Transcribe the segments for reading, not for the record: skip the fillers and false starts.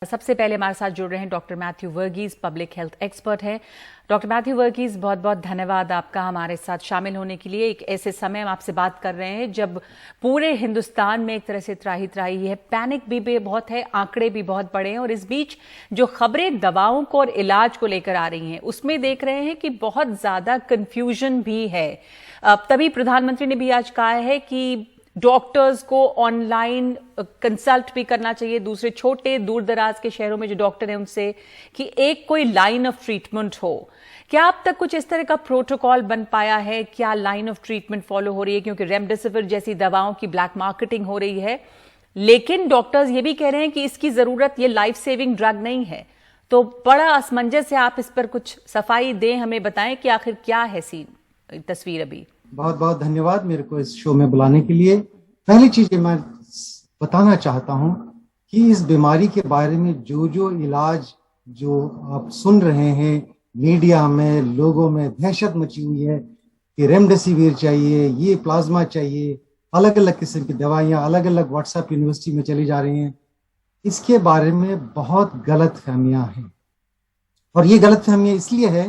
सबसे पहले हमारे साथ जुड़ रहे हैं doctor Mathew Varghese, public health expert हैं। डॉक्टर मैथ्यू वर्गीज, बहुत बहुत धन्यवाद आपका हमारे साथ शामिल होने के लिए। एक ऐसे समय हम आपसे बात कर रहे हैं जब पूरे हिंदुस्तान में एक तरह से त्राही त्राही है, पैनिक भी बहुत है, आंकड़े भी बहुत बड़े हैं और इस बीच जो खबरें दवाओं को और इलाज को लेकर आ रही हैं उसमें देख रहे हैं कि बहुत ज्यादा कंफ्यूजन भी है। तभी प्रधानमंत्री ने भी आज कहा है कि डॉक्टर्स को ऑनलाइन कंसल्ट भी करना चाहिए, दूसरे छोटे दूर दराज के शहरों में जो डॉक्टर हैं उनसे, कि एक कोई लाइन ऑफ ट्रीटमेंट हो। क्या अब तक कुछ इस तरह का प्रोटोकॉल बन पाया है? क्या लाइन ऑफ ट्रीटमेंट फॉलो हो रही है? क्योंकि रेमडेसिविर जैसी दवाओं की ब्लैक मार्केटिंग हो रही है, लेकिन डॉक्टर्स ये भी कह रहे हैं कि इसकी जरूरत, ये लाइफ सेविंग ड्रग नहीं है। तो बड़ा असमंजस है, आप इस पर कुछ सफाई दें, हमें बताएं कि आखिर क्या है सीन, तस्वीर अभी। बहुत बहुत धन्यवाद मेरे को इस शो में बुलाने के लिए। पहली चीज मैं बताना चाहता हूं कि इस बीमारी के बारे में जो इलाज जो आप सुन रहे हैं मीडिया में, लोगों में दहशत मची हुई है कि रेमडेसिविर चाहिए, ये प्लाज्मा चाहिए, अलग अलग किस्म की दवाइयां अलग अलग व्हाट्सएप यूनिवर्सिटी में चली जा रही हैं, इसके बारे में बहुत गलत फहमियां हैं। और ये गलत फहमियां इसलिए है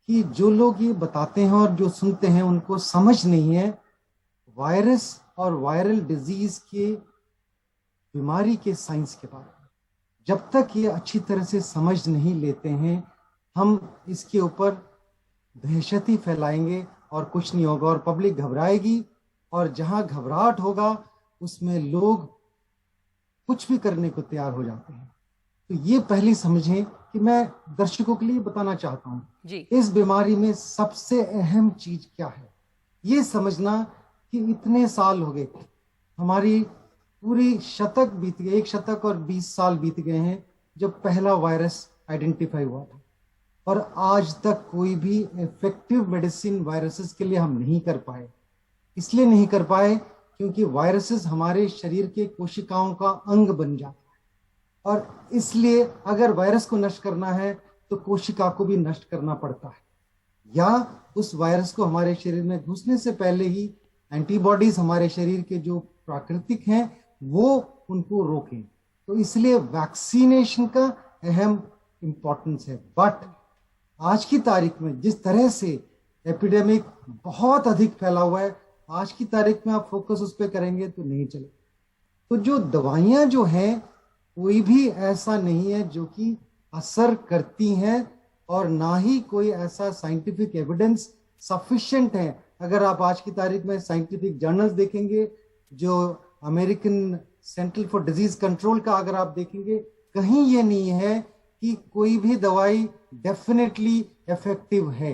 कि जो लोग ये बताते हैं और जो सुनते हैं उनको समझ नहीं है वायरस और वायरल डिजीज के बीमारी के साइंस के बारे में। जब तक ये अच्छी तरह से समझ नहीं लेते हैं हम इसके ऊपर दहशत ही फैलाएंगे और कुछ नहीं होगा और पब्लिक घबराएगी, और जहां घबराहट होगा उसमें लोग कुछ भी करने को तैयार हो जाते हैं। तो ये पहली समझें कि मैं दर्शकों के लिए बताना चाहता हूं जी। इस बीमारी में सबसे अहम चीज क्या है, ये समझना कि इतने साल हो गए, हमारी पूरी शतक बीत गए, 1 शतक और 20 साल बीत गए हैं जब पहला वायरस आइडेंटिफाई हुआ था, और आज तक कोई भी इफेक्टिव मेडिसिन वायरसेस के लिए हम नहीं कर पाए। इसलिए नहीं कर पाए क्योंकि वायरसेस हमारे शरीर के कोशिकाओं का अंग बन जाता है, और इसलिए अगर वायरस को नष्ट करना है तो कोशिका को भी नष्ट करना पड़ता है, या उस वायरस को हमारे शरीर में घुसने से पहले ही एंटीबॉडीज हमारे शरीर के जो प्राकृतिक हैं वो उनको रोकें। तो इसलिए वैक्सीनेशन का अहम इंपॉर्टेंस है। बट आज की तारीख में जिस तरह से एपिडेमिक बहुत अधिक फैला हुआ है, आज की तारीख में आप फोकस उस पर करेंगे तो नहीं चले। तो जो दवाइयां जो हैं कोई भी ऐसा नहीं है जो कि असर करती हैं, और ना ही कोई ऐसा साइंटिफिक एविडेंस सफिशिएंट है। अगर आप आज की तारीख में साइंटिफिक जर्नल्स देखेंगे, जो American centre for disease control का अगर आप देखेंगे, कहीं ये नहीं है कि कोई भी दवाई डेफिनेटली इफेक्टिव है,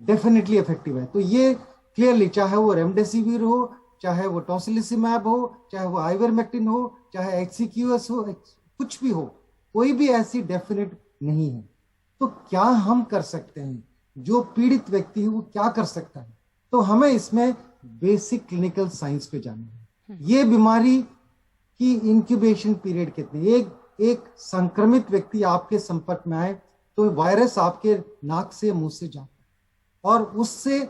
डेफिनेटली इफेक्टिव है। तो ये क्लियरली, चाहे वो रेमडेसिविर हो, चाहे वो टोसिलिसिमैब हो, चाहे वो आइवरमेक्टिन हो, चाहे HCQS हो, कुछ भी हो, कोई भी ऐसी डेफिनेट नहीं है। तो क्या हम कर सकते हैं, जो पीड़ित व्यक्ति है वो क्या कर सकता है? तो हमें इसमें बेसिक क्लिनिकल साइंस पे जाना है। ये बीमारी की इंक्यूबेशन पीरियड कितनी, एक संक्रमित व्यक्ति आपके संपर्क में आए तो वायरस आपके नाक से, मुंह से जाता है और उससे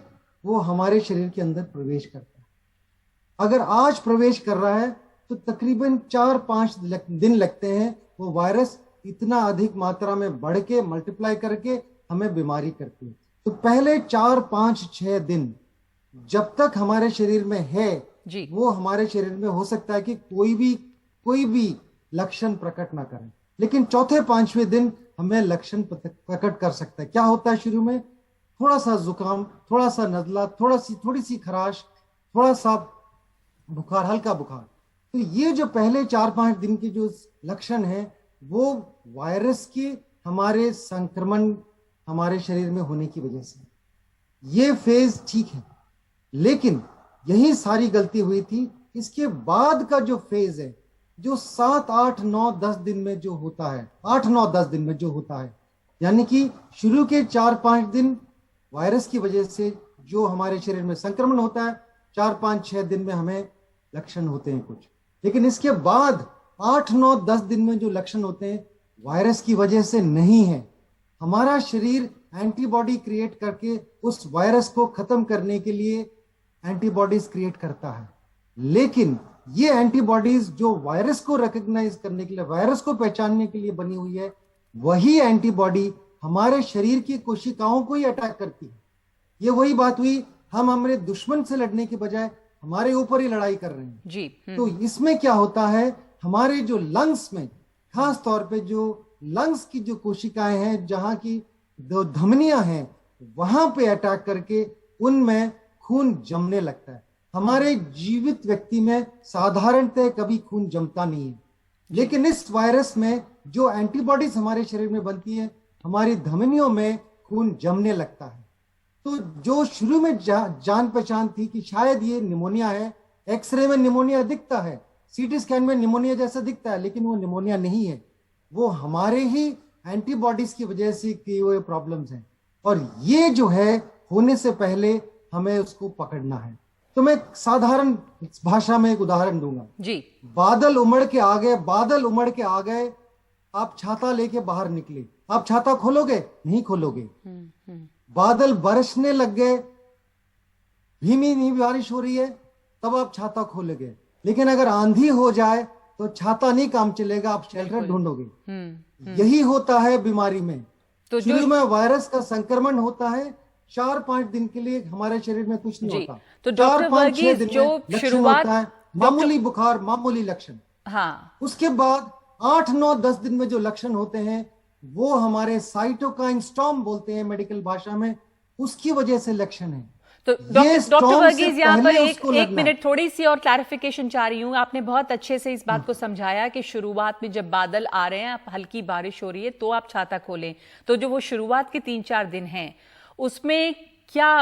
वो हमारे शरीर के अंदर प्रवेश करता है। अगर आज प्रवेश कर रहा है तो तकरीबन 4-5 दिन लगते हैं वो वायरस इतना अधिक मात्रा में बढ़ के मल्टीप्लाई करके हमें बीमारी करती है। तो पहले 4-5-6 दिन जब तक हमारे शरीर में है जी। वो हमारे शरीर में हो सकता है कि कोई भी लक्षण प्रकट ना करें, लेकिन चौथे 5वें दिन हमें लक्षण प्रकट कर सकता है। क्या होता है शुरू में? थोड़ा सा जुकाम, थोड़ा सा नजला, थोड़ी सी खराश, थोड़ा सा बुखार, हल्का बुखार। तो ये जो पहले 4-5 दिन के जो लक्षण है वो वायरस के हमारे संक्रमण हमारे शरीर में होने की वजह से, ये फेज ठीक है। लेकिन यही सारी गलती हुई थी। इसके बाद का जो फेज है, जो 7, 8, 9, 10 दिन में जो होता है, 8, 9, 10 दिन में जो होता है, यानी कि शुरू के 4-5 दिन वायरस की वजह से जो हमारे शरीर में संक्रमण होता है, 4-5-6 दिन में हमें लक्षण होते हैं कुछ। लेकिन इसके बाद 8, 9, 10 दिन में जो लक्षण होते हैं वायरस की वजह से नहीं है। हमारा शरीर एंटीबॉडी क्रिएट करके उस वायरस को खत्म करने के लिए एंटीबॉडीज क्रिएट करता है, लेकिन ये एंटीबॉडीज जो वायरस को रिकॉग्नाइज करने के लिए, वायरस को पहचानने के लिए बनी हुई है, वही एंटीबॉडी हमारे शरीर की कोशिकाओं को ही अटैक करती है। ये वही बात हुई, हम हमारे दुश्मन से लड़ने के बजाय हमारे ऊपर ही लड़ाई कर रहे हैं जी। तो इसमें क्या होता है, हमारे जो लंग्स में, खास तौर पे जो लंग्स की जो कोशिकाएं हैं, जहां की जो धमनियां हैं, वहां पे अटैक करके उनमें खून जमने लगता है। हमारे जीवित व्यक्ति में साधारणतः कभी खून जमता नहीं है, लेकिन इस वायरस में जो एंटीबॉडीज हमारे शरीर में बनती है, हमारी धमनियों में खून जमने लगता है। तो जो शुरू में जान पहचान थी कि शायद ये निमोनिया है, एक्सरे में निमोनिया दिखता है, सीटी स्कैन में निमोनिया जैसा दिखता है, लेकिन वो निमोनिया नहीं है, वो हमारे ही एंटीबॉडीज की वजह से किए हुए प्रॉब्लम्स हैं। और ये जो है, होने से पहले हमें उसको पकड़ना है। तो मैं साधारण भाषा में एक उदाहरण दूंगा जी। बादल उमड़ के आ गए, बादल उमड़ के आ गए, आप छाता लेके बाहर निकले, आप छाता खोलोगे? नहीं खोलोगे। बादल बरसने लग गए, धीमी धीमी बारिश हो रही है, तब आप छाता खोलोगे। लेकिन अगर आंधी हो जाए तो छाता नहीं काम चलेगा, आप शेल्टर ढूंढोगे। यही होता है बीमारी में। तो शुरू में वायरस का संक्रमण होता है, 4-5 दिन के लिए हमारे शरीर में कुछ नहीं होता। तो डॉक्टर वर्गीस, जो शुरुआत होता है मामूली बुखार, मामूली लक्षण। हाँ। उसके बाद 8-9-10 दिन में जो लक्षण होते हैं, वो हमारे साइटोकाइन स्टॉर्म बोलते हैं मेडिकल भाषा में, उसकी वजह से लक्षण है। तो डॉक्टर वर्गीस, यहाँ पर एक मिनट थोड़ी सी और क्लैरिफिकेशन चाह रही हूँ। आपने बहुत अच्छे से इस बात को समझाया कि शुरुआत में जब बादल आ रहे हैं, हल्की बारिश हो रही है, तो आप छाता खोलें। तो जो वो शुरुआत के 3-4 दिन हैं, उसमें क्या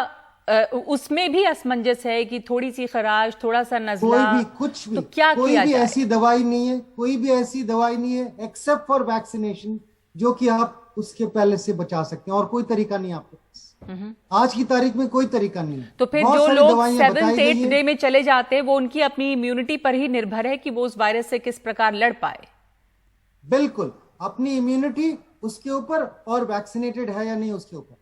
उसमें भी असमंजस है कि थोड़ी सी खराश, थोड़ा सा नज़ला, कोई भी कुछ भी, तो क्या कोई किया भी जाए? ऐसी दवाई नहीं है, कोई भी ऐसी दवाई नहीं है एक्सेप्ट फॉर वैक्सीनेशन, जो कि आप उसके पहले से बचा सकते हैं, और कोई तरीका नहीं आपके पास। आज की तारीख में कोई तरीका नहीं है। तो फिर जो लोग 7th-8th डे में चले जाते हैं, वो उनकी अपनी इम्यूनिटी पर ही निर्भर है कि वो उस वायरस से किस प्रकार लड़ पाए। बिल्कुल, अपनी इम्यूनिटी उसके ऊपर, और वैक्सीनेटेड है या नहीं उसके ऊपर,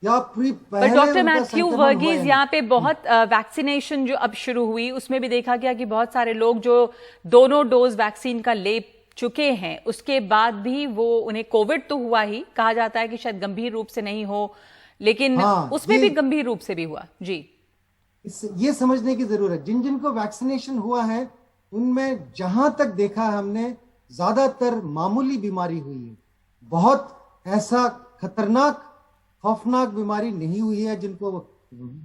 या पर डॉक्टर मैथ्यू वर्गीस, यहाँ पे बहुत वैक्सीनेशन जो अब शुरू हुई, उसमें भी देखा गया कि बहुत सारे लोग जो दोनों डोज वैक्सीन का ले चुके हैं, उसके बाद भी वो उन्हें कोविड तो हुआ ही, कहा जाता है कि शायद गंभीर रूप से नहीं हो, लेकिन उसमें भी गंभीर रूप से भी हुआ। जी, ये समझने की जरूरत, जिन जिनको वैक्सीनेशन हुआ है उनमें जहां तक देखा है हमने, ज्यादातर मामूली बीमारी हुई है। बहुत ऐसा खतरनाक खौफनाक बीमारी नहीं हुई है जिनको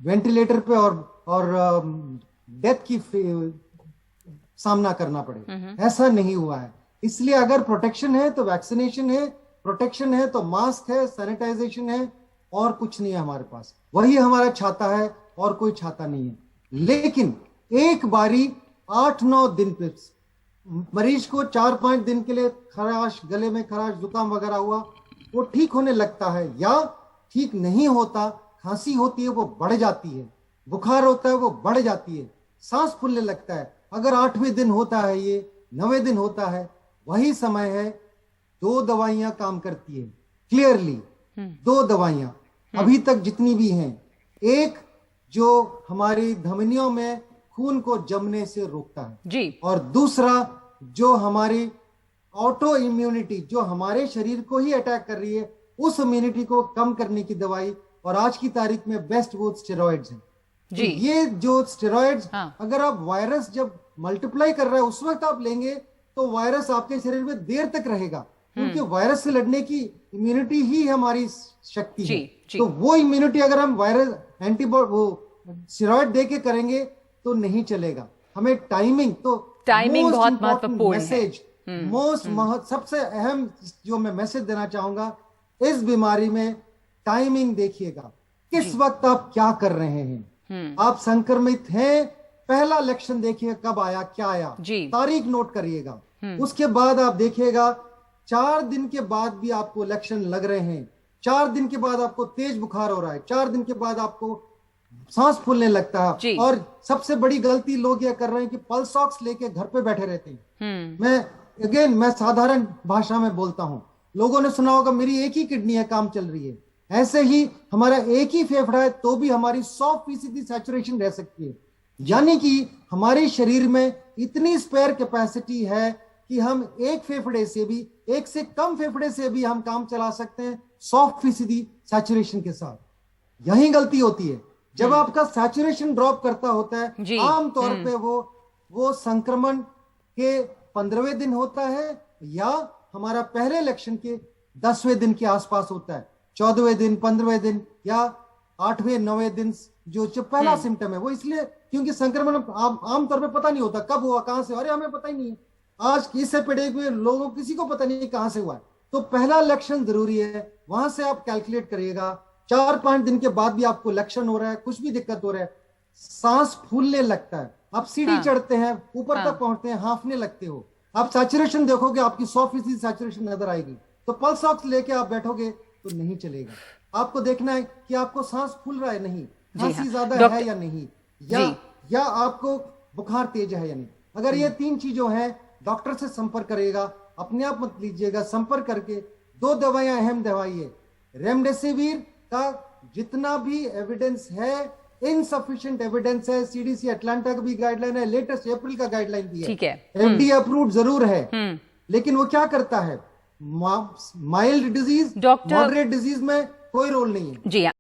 वेंटिलेटर पे और डेथ की सामना करना पड़े, ऐसा नहीं हुआ है। इसलिए अगर प्रोटेक्शन है तो वैक्सीनेशन है, प्रोटेक्शन है तो मास्क है, सैनिटाइजेशन है, और कुछ नहीं है हमारे पास। वही हमारा छाता है, और कोई छाता नहीं है। लेकिन एक बारी 8-9 दिन पे मरीज को 4-5 दिन के लिए खराश, गले में खराश, जुकाम वगैरह हुआ, वो ठीक होने लगता है, या ठीक नहीं होता, खांसी होती है वो बढ़ जाती है, बुखार होता है वो बढ़ जाती है, सांस फूलने लगता है। अगर 8वें दिन होता है, ये 9वें दिन होता है, वही समय है 2 दवाइयां काम करती है क्लियरली। 2 दवाइयां अभी तक जितनी भी हैं, एक जो हमारी धमनियों में खून को जमने से रोकता है जी, और दूसरा जो हमारी ऑटो इम्यूनिटी, जो हमारे शरीर को ही अटैक कर रही है, उस इम्यूनिटी को कम करने की दवाई। और आज की तारीख में बेस्ट वो स्टेरॉइड्स हैं जी। तो ये जो स्टेरॉइड्स, अगर आप वायरस जब मल्टीप्लाई कर रहा है उस वक्त आप लेंगे, तो वायरस आपके शरीर में देर तक रहेगा, क्योंकि वायरस से लड़ने की इम्यूनिटी ही हमारी शक्ति है। तो वो इम्यूनिटी अगर हम वायरस एंटीबॉडी वो स्टेरॉइड दे के करेंगे तो नहीं चलेगा। हमें टाइमिंग बहुत महत्वपूर्ण मैसेज, सबसे अहम जो मैं मैसेज देना चाहूंगा, इस बीमारी में टाइमिंग देखिएगा, किस वक्त आप क्या कर रहे हैं। आप संक्रमित हैं, पहला लक्षण देखिए कब आया, क्या आया, तारीख नोट करिएगा। उसके बाद आप देखिएगा 4 दिन के बाद भी आपको लक्षण लग रहे हैं, 4 दिन के बाद आपको तेज बुखार हो रहा है, 4 दिन के बाद आपको सांस फूलने लगता है। और सबसे बड़ी गलती लोग यह कर रहे हैं कि पल्स ऑक्स लेके घर पे बैठे रहते हैं। मैं साधारण भाषा में बोलता हूं, लोगों ने सुना होगा मेरी एक ही किडनी है, काम चल रही है। ऐसे ही हमारा एक ही फेफड़ा है, तो भी हमारी 100% सैचुरेशन रह सकती है, यानी कि हमारे शरीर में इतनी स्पेयर कैपेसिटी है कि हम एक फेफड़े से भी, एक से कम फेफड़े से भी हम काम चला सकते हैं 100% सैचुरेशन के साथ। यही गलती होती है जब आपका सैचुरेशन ड्रॉप करता होता है। आमतौर पे वो संक्रमण के 15वें दिन होता है या हमारा पहले लक्षण के 10वें दिन के आसपास होता है। 14वें दिन, 15वें दिन या 8वें 9वें दिन जो पहला सिम्टम है वो इसलिए क्योंकि संक्रमण आमतौर पे पता नहीं होता कब हुआ, कहां से, अरे हमें पता ही नहीं है। आज इससे पड़े हुए लोगों किसी को पता नहीं कहां से हुआ है। तो पहला लक्षण जरूरी है, वहां से आप कैलकुलेट करिएगा। 4-5 दिन के बाद भी आपको लक्षण हो रहा है, कुछ भी दिक्कत हो रहा है, सांस फूलने लगता है, आप सीढ़ी चढ़ते हैं, ऊपर तक पहुंचते हैं, हांफने लगते हो, आप सैचुरेशन देखोगे आपकी 100% सैचुरेशन नजर आएगी। तो पल्स ऑक्स लेके आप बैठोगे तो नहीं चलेगा। आपको देखना है कि आपको सांस फूल रहा है नहीं, खांसी ज्यादा है या नहीं, या आपको बुखार तेज है या नहीं। अगर ये 3 चीजों हैं, डॉक्टर से संपर्क करेगा, अपने आप मत लीजिएगा। संपर्क करके 2 दवाइयां अहम दवाई है, रेमडेसिविर का जितना भी एविडेंस है, इनसफिशिएंट एविडेंस है, सीडीसी अटलांटा का भी गाइडलाइन है, लेटेस्ट अप्रैल का गाइडलाइन भी है, एफडीए अप्रूव्ड जरूर है, लेकिन वो क्या करता है, माइल्ड डिजीज, मॉडरेट डिजीज में कोई रोल नहीं है। जी